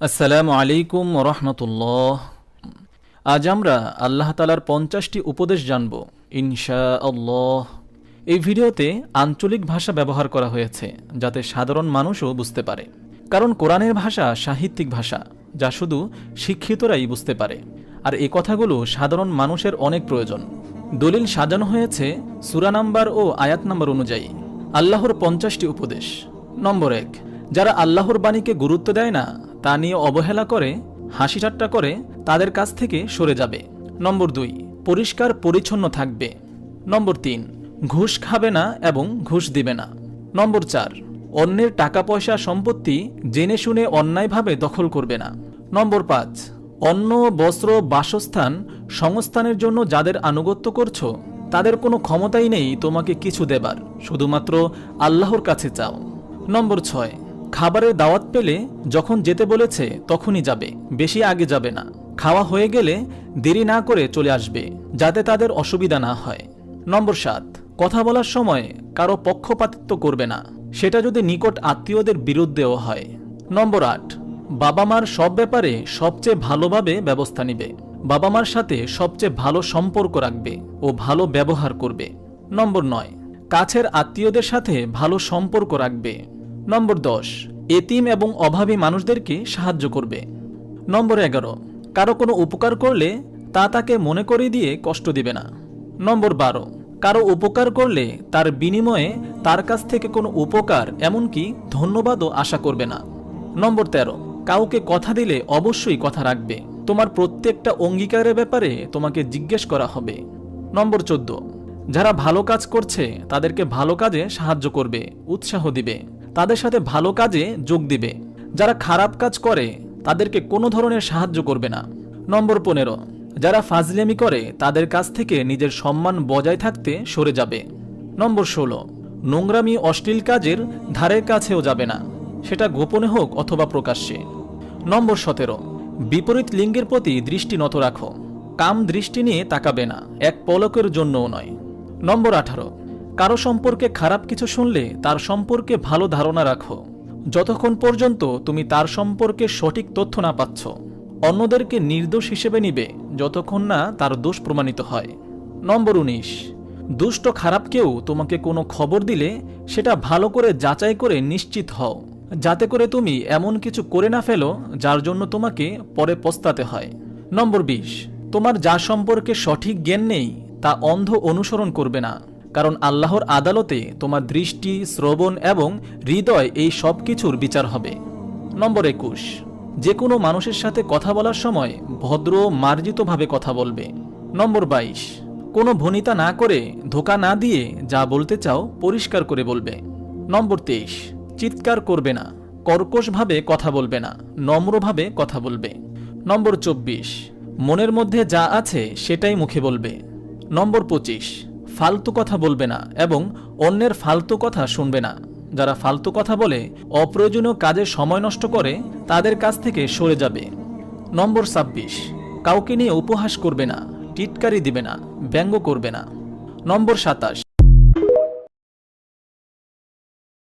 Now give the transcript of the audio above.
আসসালামু আলাইকুম রহমতুল্লাহ। আজ আমরা আল্লাহ তালার 50টি উপদেশ জানব ইনশাআল্লাহ। এই ভিডিওতে আঞ্চলিক ভাষা ব্যবহার করা হয়েছে যাতে সাধারণ মানুষও বুঝতে পারে, কারণ কোরআনের ভাষা সাহিত্যিক ভাষা যা শুধু শিক্ষিতরাই বুঝতে পারে, আর এই কথাগুলো সাধারণ মানুষের অনেক প্রয়োজন। দলিল সাজানো হয়েছে সূরা নাম্বার ও আয়াত নাম্বার অনুযায়ী। আল্লাহর 50টি উপদেশ। নম্বর 1, যারা আল্লাহর বাণীকে গুরুত্ব দেয় না, তা নিয়ে অবহেলা করে, হাসি ঠাট্টা করে, তাদের কাছ থেকে সরে যাবে। নম্বর 2, পরিষ্কার পরিচ্ছন্ন থাকবে। নম্বর 3, ঘুষ খাবে না এবং ঘুষ দিবে না। নম্বর 4, অন্যের টাকা পয়সা সম্পত্তি জেনে শুনে অন্যায়ভাবে দখল করবে না। নম্বর 5, অন্ন বস্ত্র বাসস্থান সংস্থানের জন্য যাদের আনুগত্য করছো, তাদের কোনো ক্ষমতাই নেই তোমাকে কিছু দেবার, শুধুমাত্র আল্লাহর কাছে চাও। নম্বর 6, খাবারের দাওয়াত পেলে যখন যেতে বলেছে তখনই যাবে, বেশি আগে যাবে না। খাওয়া হয়ে গেলে দেরি না করে চলে আসবে, যাতে তাদের অসুবিধা না হয়। নম্বর 7, কথা বলার সময় কারো পক্ষপাতিত্ব করবে না, সেটা যদি নিকট আত্মীয়দের বিরুদ্ধেও হয়। নম্বর 8, বাবা মার সব ব্যাপারে সবচেয়ে ভালোভাবে ব্যবস্থা নিবে, বাবা মার সাথে সবচেয়ে ভালো সম্পর্ক রাখবে ও ভালো ব্যবহার করবে। নম্বর 9, কাছের আত্মীয়দের সাথে ভালো সম্পর্ক রাখবে। নম্বর 10, এতিম এবং অভাবী মানুষদেরকে সাহায্য করবে। নম্বর 11, কারো কোনো উপকার করলে তা তাকে মনে করিয়ে দিয়ে কষ্ট দিবে না। নম্বর 12, কারো উপকার করলে তার বিনিময়ে তার কাছ থেকে কোনো উপকার এমনকি ধন্যবাদও আশা করবে না। নম্বর 13, কাউকে কথা দিলে অবশ্যই কথা রাখবে, তোমার প্রত্যেকটা অঙ্গীকারের ব্যাপারে তোমাকে জিজ্ঞেস করা হবে। নম্বর 14, যারা ভালো কাজ করছে তাদেরকে ভালো কাজে সাহায্য করবে, উৎসাহ দিবে, তাদের সাথে ভালো কাজে যোগ দিবে। যারা খারাপ কাজ করে তাদেরকে কোনো ধরনের সাহায্য করবে না। নম্বর 15, যারা ফাজলামি করে তাদের কাছ থেকে নিজের সম্মান বজায় থাকতে সরে যাবে। নম্বর 16, নোংরামি অশ্লীল কাজের ধারের কাছেও যাবে না, সেটা গোপনে হোক অথবা প্রকাশ্যে। নম্বর 17, বিপরীত লিঙ্গের প্রতি দৃষ্টি নত রাখো, কাম দৃষ্টি নিয়ে তাকাবে না, এক পলকের জন্যও নয়। নম্বর 18, কারো সম্পর্কে খারাপ কিছু শুনলে তার সম্পর্কে ভালো ধারণা রাখো, যতক্ষণ পর্যন্ত তুমি তার সম্পর্কে সঠিক তথ্য না পাচ্ছ। অন্যদেরকে নির্দোষ হিসেবে নিবে যতক্ষণ না তার দোষ প্রমাণিত হয়। নম্বর 19, দুষ্ট খারাপ কেউ তোমাকে কোনো খবর দিলে সেটা ভালো করে যাচাই করে নিশ্চিত হও, যাতে করে তুমি এমন কিছু করে না ফেলো যার জন্য তোমাকে পরে পস্তাতে হয়। নম্বর 20, তোমার যা সম্পর্কে সঠিক জ্ঞান নেই তা অন্ধ অনুসরণ করবে না, কারণ আল্লাহর আদালতে তোমার দৃষ্টি, শ্রবণ এবং হৃদয় এই সব কিছুর বিচার হবে। নম্বর 21, যে কোনো মানুষের সাথে কথা বলার সময় ভদ্র মার্জিতভাবে কথা বলবে। নম্বর 22, কোনো ভনিতা না করে, ধোঁকা না দিয়ে যা বলতে চাও পরিষ্কার করে বলবে। নম্বর 23, চিৎকার করবে না, কর্কশভাবে কথা বলবে না, নম্রভাবে কথা বলবে। নম্বর 24, মনের মধ্যে যা আছে সেটাই মুখে বলবে। নম্বর 25, ফালতু কথা বলবে না এবং অন্যের ফালতু কথা শুনবে না। যারা ফালতু কথা বলে, অপ্রয়োজনীয় কাজে সময় নষ্ট করে, তাদের কাছ থেকে সরে যাবে। নম্বর 26, কাউকে নিয়ে উপহাস করবে না, টিটকারি দিবে না, ব্যঙ্গ করবে না। নম্বর 27,